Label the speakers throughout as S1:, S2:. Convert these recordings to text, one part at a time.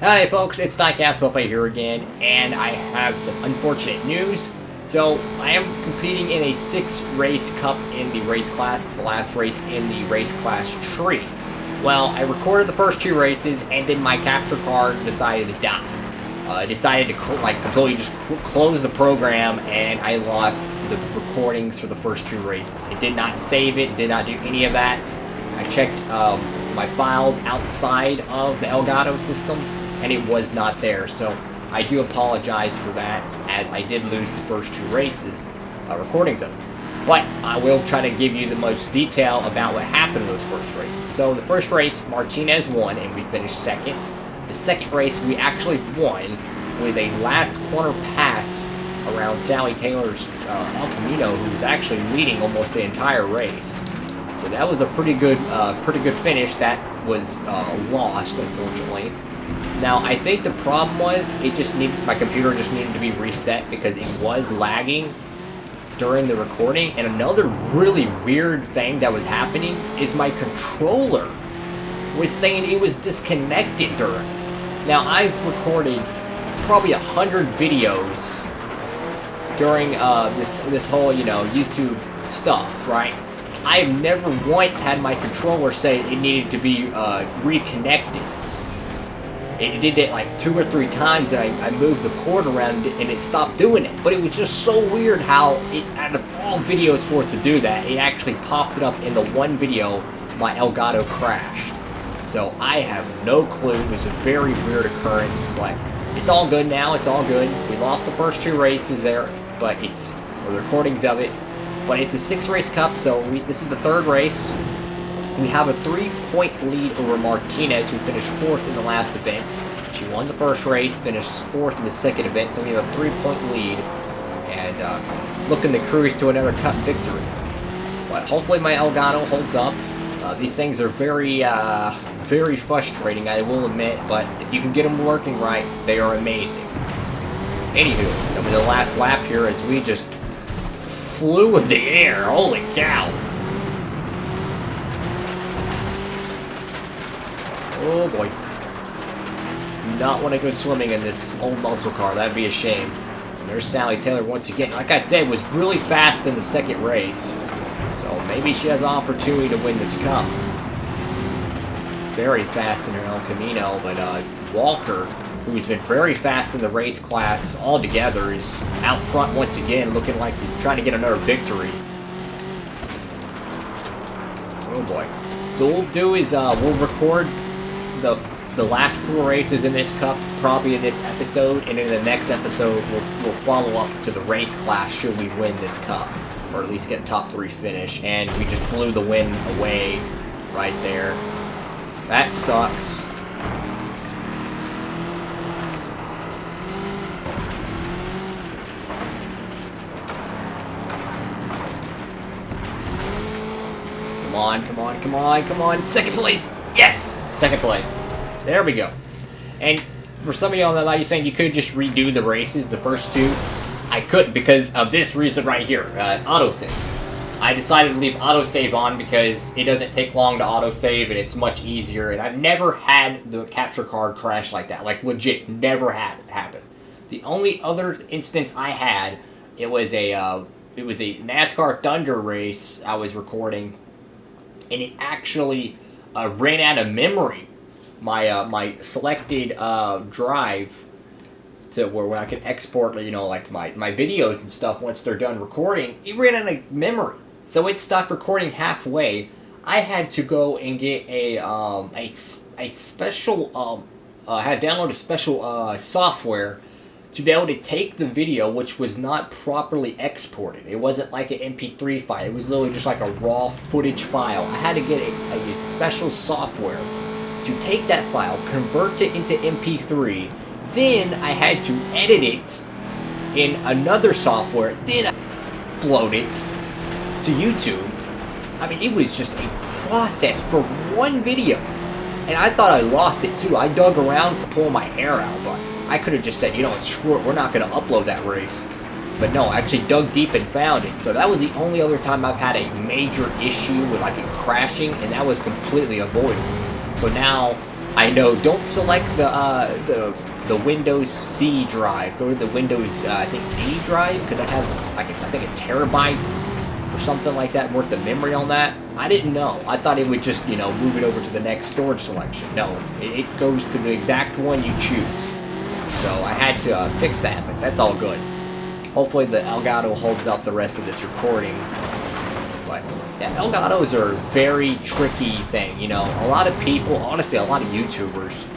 S1: Hi folks, it's DIECAST Buffet here again, and I have some unfortunate news. So, I am competing in a 6-race cup in the race class. It's the last race in the race class tree. Well, I recorded the first 2 races, and then my capture card decided to die. I decided to completely just close the program, and I lost the recordings for the first 2 races. It did not save it, did not do any of that. I checked my files outside of the Elgato system, and it was not there, so I do apologize for that, as I did lose the first 2 races, recordings of it. But I will try to give you the most detail about what happened in those first races. So the first race, Martinez won, and we finished second. The second race, we actually won with a last corner pass around Sally Taylor's El Camino, who was actually leading almost the entire race. So that was a pretty good finish. That was lost, unfortunately. Now, I think the problem was my computer just needed to be reset because it was lagging during the recording. And another really weird thing that was happening is my controller was saying it was disconnected during. Now, I've recorded probably 100 videos during this whole, YouTube stuff, right? I have never once had my controller say it needed to be reconnected. It did it like 2 or 3 times, and I moved the cord around and it stopped doing it. But it was just so weird how, out of all videos for it to do that, it actually popped it up in the one video my Elgato crashed. So I have no clue. It was a very weird occurrence, but it's all good now. It's all good. We lost the first 2 races there, but the recordings of it. But it's a 6-race cup, so this is the 3rd race. We have a 3-point lead over Martinez, who finished 4th in the last event. She won the first race, finished 4th in the second event, so we have a 3-point lead. And looking to cruise to another cup victory. But hopefully my Elgato holds up. These things are very, very frustrating, I will admit, but if you can get them working right, they are amazing. Anywho, that was the last lap here as we just flew in the air. Holy cow. Oh boy. Do not want to go swimming in this old muscle car. That'd be a shame. And there's Sally Taylor once again. Like I said, was really fast in the second race. So maybe she has an opportunity to win this cup. Very fast in her El Camino, but Walker, who's been very fast in the race class altogether, is out front once again, looking like he's trying to get another victory. Oh boy. So what we'll do is we'll record the last 4 races in this cup, probably in this episode, and in the next episode we'll follow up to the race class should we win this cup, or at least get a top 3 finish. And we just blew the win away right there. That sucks. Come on, come on, come on, come on. 2nd place. Yes! 2nd place. There we go. And for some of y'all that might be saying you could just redo the races, the first 2. I couldn't because of this reason right here, autosave. I decided to leave autosave on because it doesn't take long to autosave and it's much easier. And I've never had the capture card crash like that. Like, legit, never had it happen. The only other instance I had, it was a NASCAR Thunder race I was recording, and it actually ran out of memory. My selected drive to where when I can export, like my videos and stuff once they're done recording, it ran out of memory. So it stopped recording halfway. I had to go and get a special, I had to download a special software to be able to take the video, which was not properly exported. It wasn't like an MP3 file. It was literally just like a raw footage file. I had to get a special software to take that file, convert it into MP3, then I had to edit it in another software, then I upload it to YouTube. I mean, it was just a process for one video. And I thought I lost it too. I dug around for pulling my hair out, but I could have just said, screw it, we're not going to upload that race. But no, I actually dug deep and found it. So that was the only other time I've had a major issue with like it crashing, and that was completely avoidable. So now I know. Don't select the Windows C drive. Go to the Windows I think D drive, because I have like I think a terabyte or something like that worth of memory on that. I didn't know. I thought it would just, you know, move it over to the next storage selection. No, it goes to the exact one you choose. So I had to fix that, but that's all good. Hopefully the Elgato holds up the rest of this recording. But yeah, Elgatos are a very tricky thing, you know. A lot of people, honestly, a lot of YouTubers,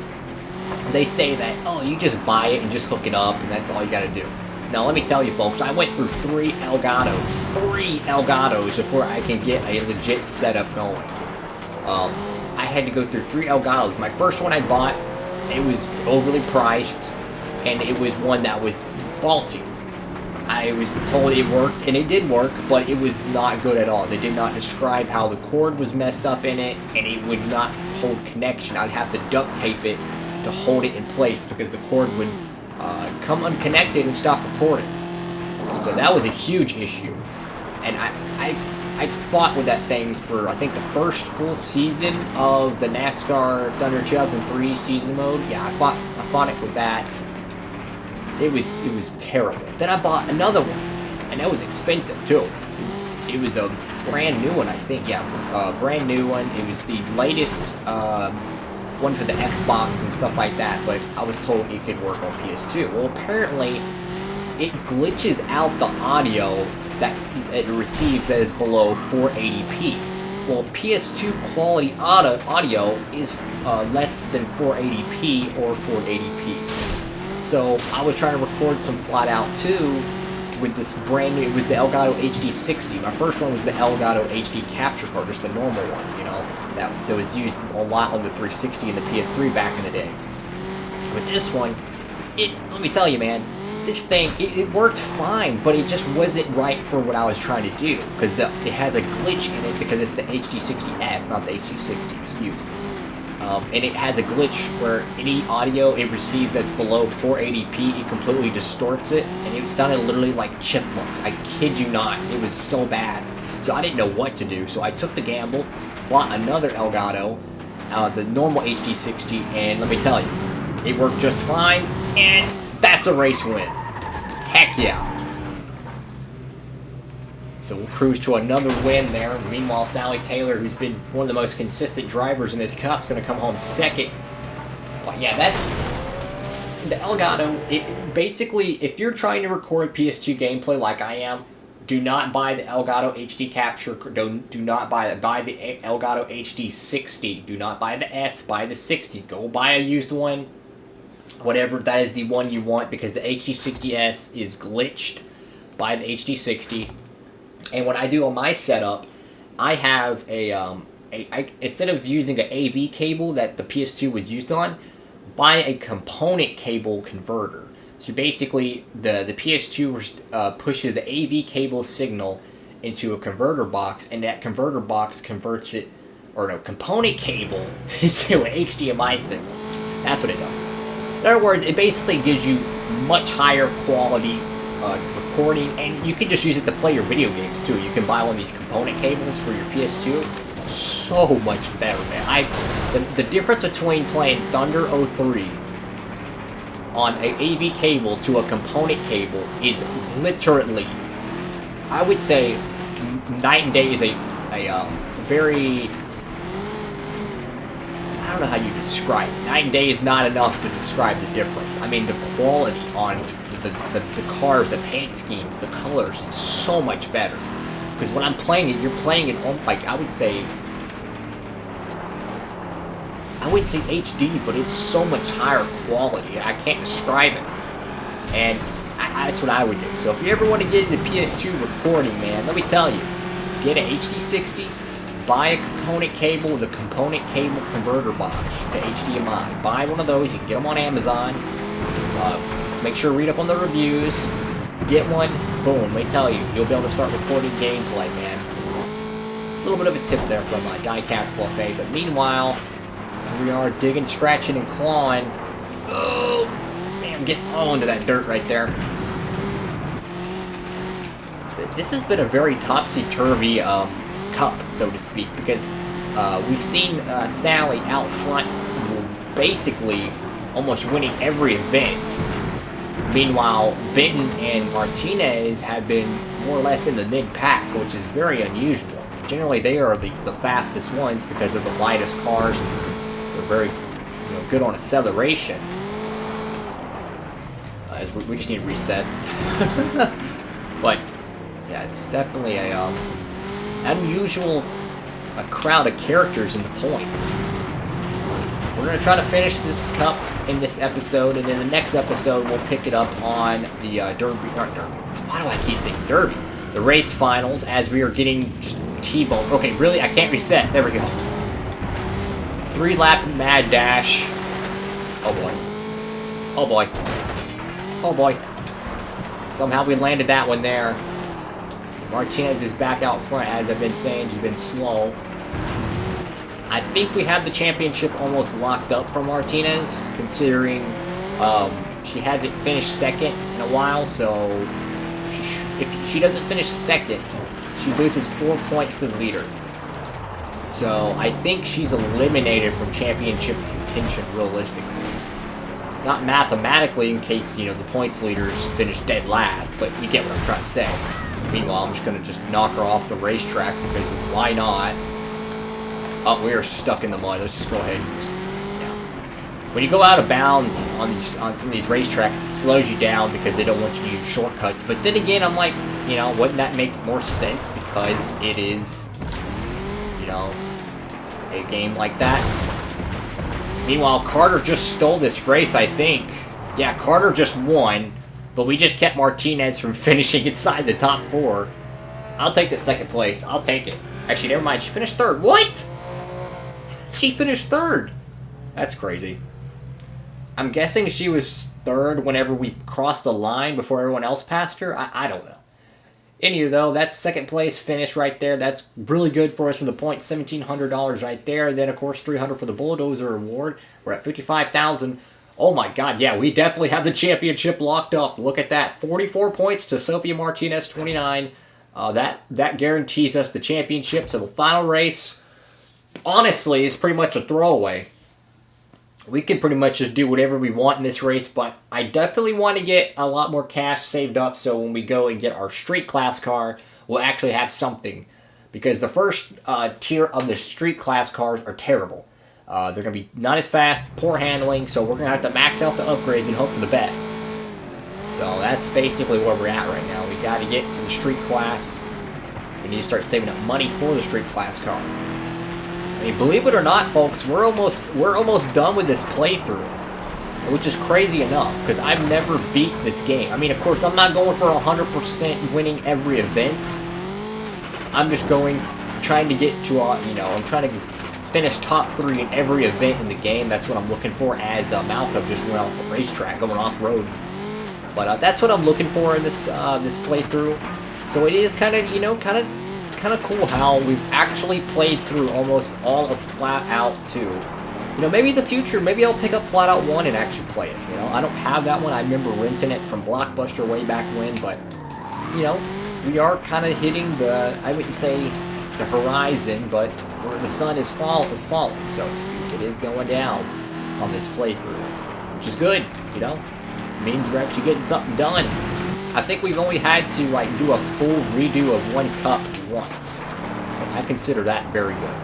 S1: they say that, oh, you just buy it and just hook it up and that's all you gotta do. Now, let me tell you, folks, I went through 3 Elgatos before I can get a legit setup going. I had to go through 3 Elgatos. My first one I bought, it was overly priced, and it was one that was faulty. I was told it worked, and it did work, but it was not good at all. They did not describe how the cord was messed up in it, and it would not hold connection. I'd have to duct tape it to hold it in place because the cord would come unconnected and stop recording. So that was a huge issue. And I fought with that thing for, I think, the first full season of the NASCAR Thunder 2003 season mode. Yeah, I fought it with that. It was terrible. Then I bought another one, and that was expensive too. It was a brand new one, I think. Yeah, brand new one. It was the latest one for the Xbox and stuff like that, but I was told it could work on PS2. Well, apparently, it glitches out the audio that it receives that is below 480p. Well, PS2 quality audio is less than 480p or 480p. So I was trying to record some FlatOut 2 with this brand new, it was the Elgato HD60. My first one was the Elgato HD capture card, just the normal one, you know, that was used a lot on the 360 and the PS3 back in the day. But this one, let me tell you, man, this thing, it worked fine, but it just wasn't right for what I was trying to do, because it has a glitch in it because it's the HD60S, not the HD60, excuse me. And it has a glitch where any audio it receives that's below 480p, it completely distorts it, and it sounded literally like chipmunks. I kid you not, it was so bad. So I didn't know what to do, so I took the gamble, bought another Elgato, the normal HD60, and let me tell you, it worked just fine, and that's a race win. Heck yeah. So we'll cruise to another win there. Meanwhile, Sally Taylor, who's been one of the most consistent drivers in this cup, is going to come home second. But yeah, that's the Elgato. Basically, if you're trying to record PS2 gameplay like I am, do not buy the Elgato HD capture. Do not buy it. Buy the Elgato HD60. Do not buy the S. Buy the 60. Go buy a used one. Whatever, that is the one you want, because the HD60S is glitched by the HD60. And what I do on my setup, I have instead of using an AV cable that the PS2 was used on, buy a component cable converter. So basically, the PS2 pushes the AV cable signal into a converter box, and that converter box converts it, or no, component cable into an HDMI signal. That's what it does. In other words, it basically gives you much higher quality recording, and you can just use it to play your video games too. You can buy one of these component cables for your PS2. So much better, man. The difference between playing Thunder 03 on an AV cable to a component cable is literally, I would say, night and day. Is a very, I don't know how you describe it. Night and day is not enough to describe the difference. I mean, the quality on the cars, the paint schemes, the colors, it's so much better. Because when I'm playing it, you're playing it on, like, I would say HD, but it's so much higher quality. I can't describe it. And that's what I would do. So if you ever want to get into PS2 recording, man, let me tell you, get an HD60, buy a component cable with a component cable converter box to HDMI. Buy one of those. You can get them on Amazon. Make sure to read up on the reviews. Get one. Boom. Let me tell you, you'll be able to start recording gameplay, man. A little bit of a tip there from DIECAST Buffet. But meanwhile, here we are digging, scratching, and clawing. Oh, man, I'm getting all into that dirt right there. This has been a very topsy-turvy cup, so to speak, because we've seen Sally out front basically almost winning every event. Meanwhile, Benton and Martinez have been more or less in the mid-pack, which is very unusual. Generally, they are the fastest ones because of the lightest cars. They're very good on acceleration. We just need to reset. But yeah, it's definitely a unusual crowd of characters in the points. We're going to try to finish this cup in this episode, and in the next episode, we'll pick it up on the Derby. Why do I keep saying Derby? The race finals, as we are getting just T-boned. Okay, really? I can't reset. There we go. 3-lap mad dash. Oh boy. Oh boy. Oh boy. Somehow we landed that one there. Martinez is back out front, as I've been saying. She's been slow. I think we have the championship almost locked up for Martinez, considering she hasn't finished second in a while, so if she doesn't finish second, she loses 4 points to the leader. So I think she's eliminated from championship contention, realistically. Not mathematically, in case, the points leaders finish dead last, but you get what I'm trying to say. Meanwhile, I'm just going to just knock her off the racetrack, because why not? Oh, we are stuck in the mud. Let's just go ahead and just, When you go out of bounds on some of these racetracks, it slows you down because they don't want you to use shortcuts. But then again, I'm like, wouldn't that make more sense because it is, a game like that? Meanwhile, Carter just stole this race, I think. Yeah, Carter just won, but we just kept Martinez from finishing inside the top 4. I'll take that second place. I'll take it. Actually, never mind. She finished third. What? She finished third. That's crazy. I'm guessing she was third whenever we crossed the line before everyone else passed her. I don't know. Anywho, though, that's second place finish right there. That's really good for us in the points. $1,700 right there. Then, of course, $300 for the Bulldozer Award. We're at $55,000. Oh, my God. Yeah, we definitely have the championship locked up. Look at that. 44 points to Sophia Martinez, 29. That guarantees us the championship. So the final race, honestly, is pretty much a throwaway. We can pretty much just do whatever we want in this race, but I definitely want to get a lot more cash saved up so when we go and get our street class car, we'll actually have something. Because the first tier of the street class cars are terrible. They're going to be not as fast, poor handling, so we're going to have to max out the upgrades and hope for the best. So that's basically where we're at right now. We got to get to the street class. We need to start saving up money for the street class car. I mean, believe it or not, folks, we're almost done with this playthrough, which is crazy enough because I've never beat this game. I mean, of course, I'm not going for 100% winning every event. I'm just trying to get to I'm trying to finish top 3 in every event in the game. That's what I'm looking for. As Malcolm just went off the racetrack, going off road. But that's what I'm looking for in this playthrough. So it is kind of cool how we've actually played through almost all of FlatOut 2. Maybe in the future, maybe I'll pick up FlatOut 1 and actually play it. I don't have that one. I remember renting it from Blockbuster way back when, but we are kind of hitting I wouldn't say the horizon, but where the sun is falling, so to speak. It is going down on this playthrough, which is good. It means we're actually getting something done. I think we've only had to do a full redo of one cup once, so I consider that very good.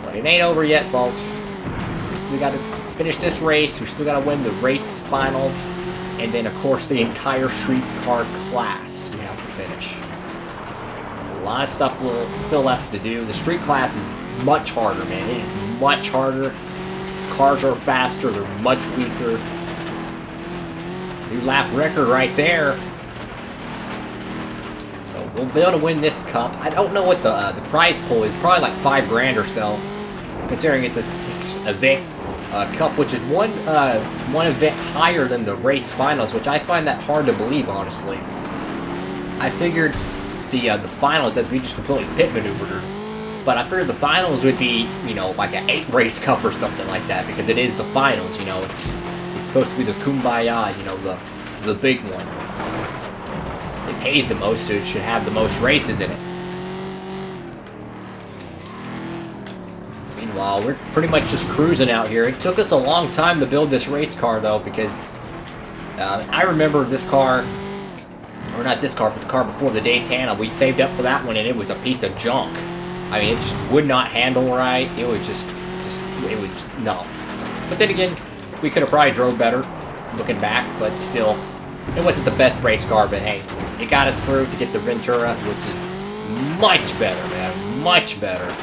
S1: But it ain't over yet, folks. We still got to finish this race. We still got to win the race finals, and then of course the entire street car class we have to finish. A lot of stuff still left to do. The street class is much harder, man. It is much harder. Cars are faster. They're much weaker. New lap record right there. So we'll be able to win this cup. I don't know what the prize pool is. Probably like $5,000 or so, considering it's a 6-event cup, which is one event higher than the race finals, which I find that hard to believe, honestly. I figured the finals, as we just completely pit maneuvered her, but I figured the finals would be like an 8-race cup or something like that, because it is the finals. It's supposed to be the Kumbaya, the big one. It pays the most, so it should have the most races in it. Well, we're pretty much just cruising out here. It took us a long time to build this race car, though, because I remember this car, or not this car, but the car before the Daytona. We saved up for that one, and it was a piece of junk. I mean, it just would not handle right. It was it was, no. But then again, we could have probably drove better, looking back, but still, it wasn't the best race car, but hey, it got us through to get the Ventura, which is much better, man, much better.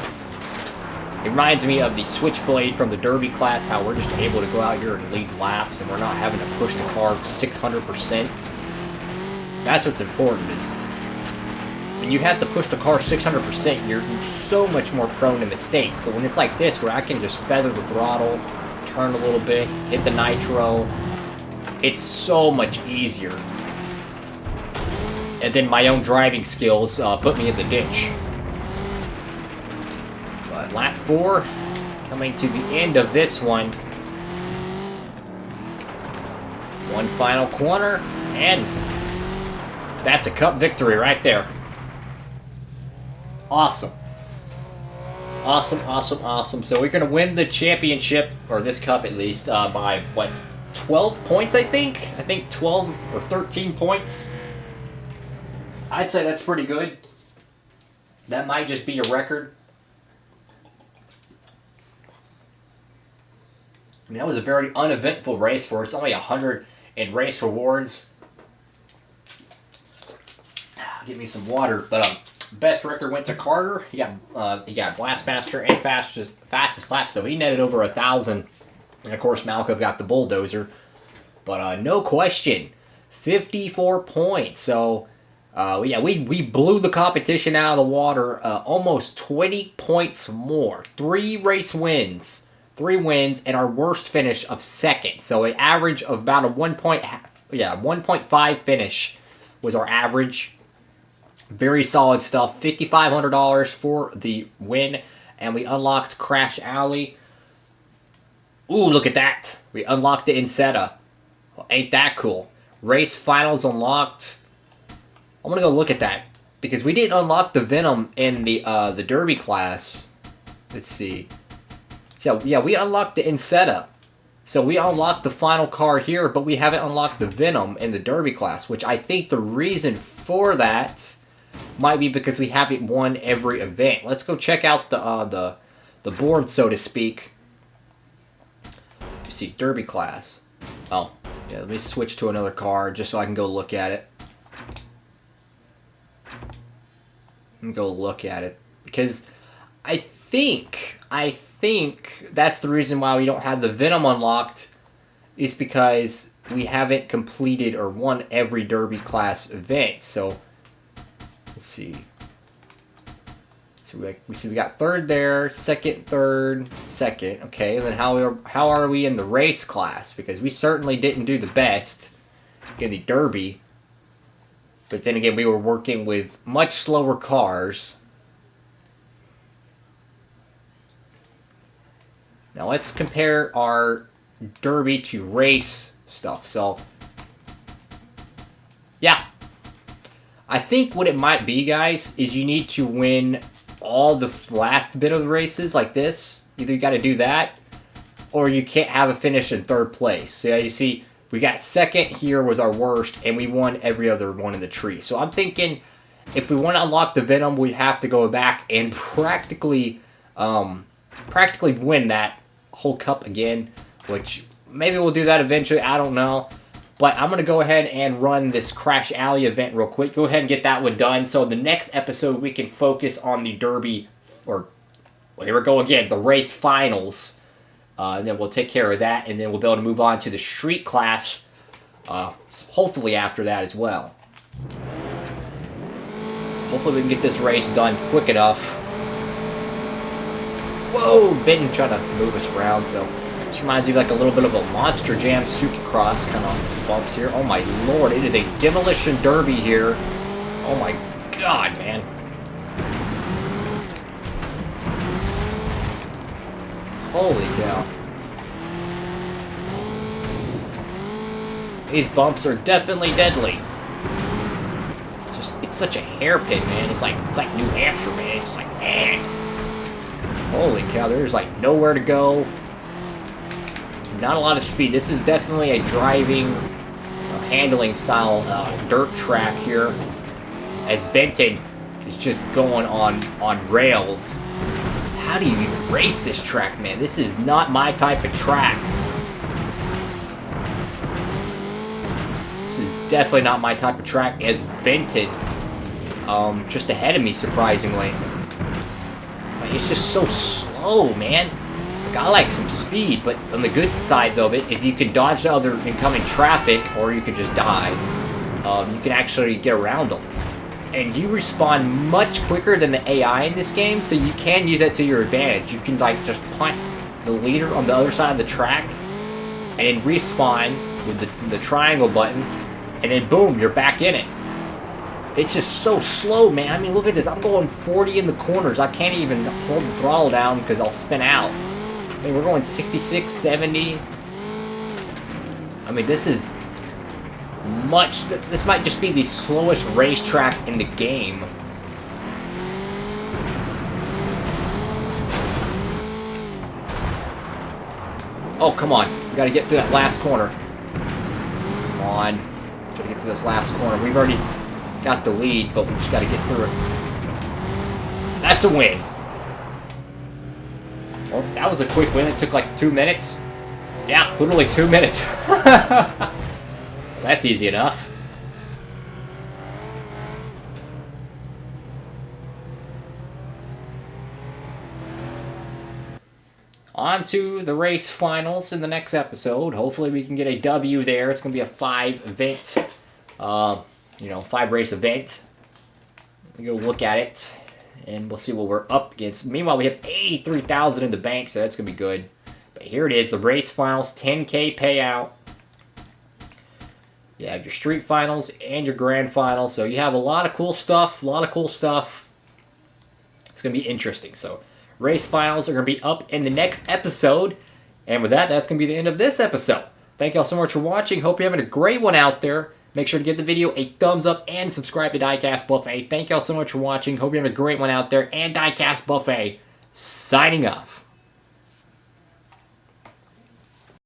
S1: It reminds me of the Switchblade from the Derby class, how we're just able to go out here and lead laps, and we're not having to push the car 600%. That's what's important, is when you have to push the car 600%, you're so much more prone to mistakes. But when it's like this, where I can just feather the throttle, turn a little bit, hit the nitro, it's so much easier. And then my own driving skills put me in the ditch. But lap 4, coming to the end of this one. One final corner, and that's a cup victory right there. Awesome. Awesome, awesome, awesome. So we're going to win the championship, or this cup at least, by, what, 12 points, I think? I think 12 or 13 points. I'd say that's pretty good. That might just be a record. I mean, that was a very uneventful race for us. Only 100 in race rewards. Give me some water. But best record went to Carter. He got Blastmaster and fastest lap, so he netted over 1,000. And of course, Malco got the bulldozer. But no question, 54 points. So yeah, we blew the competition out of the water. Almost 20 points more. 3 race wins. 3 wins, and our worst finish of second. So an average of about a 1.5 finish was our average. Very solid stuff. $5,500 for the win, and we unlocked Crash Alley. Ooh, look at that. We unlocked the Incetta. Well, ain't that cool? Race finals unlocked. I'm going to go look at that, because we didn't unlock the Venom in the Derby class. Let's see. So, yeah, we unlocked the Incetta. So we unlocked the final car here, but we haven't unlocked the Venom in the Derby class, which I think the reason for that might be because we haven't won every event. Let's go check out the board, so to speak. You see, Derby class. Oh, yeah, let me switch to another car just so I can go look at it. Go look at it, because I think that's the reason why we don't have the Venom unlocked, is because we haven't completed or won every Derby class event. So let's see. So we got third there, second, third, second. Okay, and then how are we in the race class? Because we certainly didn't do the best in the Derby. But then again, we were working with much slower cars. Now let's compare our Derby to race stuff. So, yeah. I think what it might be, guys, is you need to win all the last bit of the races like this. Either you got to do that, or you can't have a finish in third place. So yeah, you see, we got second here was our worst, and we won every other one in the tree. So I'm thinking if we want to unlock the Venom, we'd have to go back and practically win that whole cup again, which maybe we'll do that eventually. I don't know. But I'm going to go ahead and run this Crash Alley event real quick. Go ahead and get that one done. So the next episode, we can focus on the Derby, or, well, here we go again, the race finals. And then we'll take care of that, and then we'll be able to move on to the street class, hopefully after that as well. So hopefully we can get this race done quick enough. Whoa, Ben trying to move us around, so this reminds me of like a little bit of a Monster Jam Supercross kind of bumps here. Oh my lord, it is a demolition derby here. Oh my god, man. Holy cow. These bumps are definitely deadly. It's such a hairpin, man. It's like New Hampshire, man. It's just like, man. Holy cow, there's like nowhere to go. Not a lot of speed. This is definitely a driving, handling style dirt track here. As Benton is just going on rails. How do you even race this track, man? This is not my type of track. This is definitely not my type of track. As Benton is just ahead of me, surprisingly. It's just so slow, man. Like, I like some speed, but on the good side, though, of it, if you can dodge the other incoming traffic, or you could just die, you can actually get around them. And you respawn much quicker than the AI in this game, so you can use that to your advantage. You can, like, just punt the leader on the other side of the track, and then respawn with the triangle button, and then boom, you're back in it. It's just so slow, man. I mean, look at this. I'm going 40 in the corners. I can't even hold the throttle down because I'll spin out. I mean, we're going 66, 70. I mean, this is much... This might just be the slowest racetrack in the game. Oh, come on. We got to get through that last corner. Come on. Got to get to this last corner. We've already got the lead, but we just got to get through it. That's a win. Well, that was a quick win. It took like 2 minutes. Yeah, literally 2 minutes. That's easy enough. On to the race finals in the next episode. Hopefully we can get a W there. It's going to be a 5-event, 5-race event. We'll go look at it, and we'll see what we're up against. Meanwhile, we have 83,000 in the bank, so that's going to be good. But here it is, the race finals, 10K payout. You have your street finals and your grand final, so you have a lot of cool stuff, It's going to be interesting, so race finals are going to be up in the next episode. And with that, that's going to be the end of this episode. Thank y'all so much for watching. Hope you're having a great one out there. Make sure to give the video a thumbs up and subscribe to DIECAST Buffet. Thank y'all so much for watching. Hope you're having a great one out there. And DIECAST Buffet, signing off.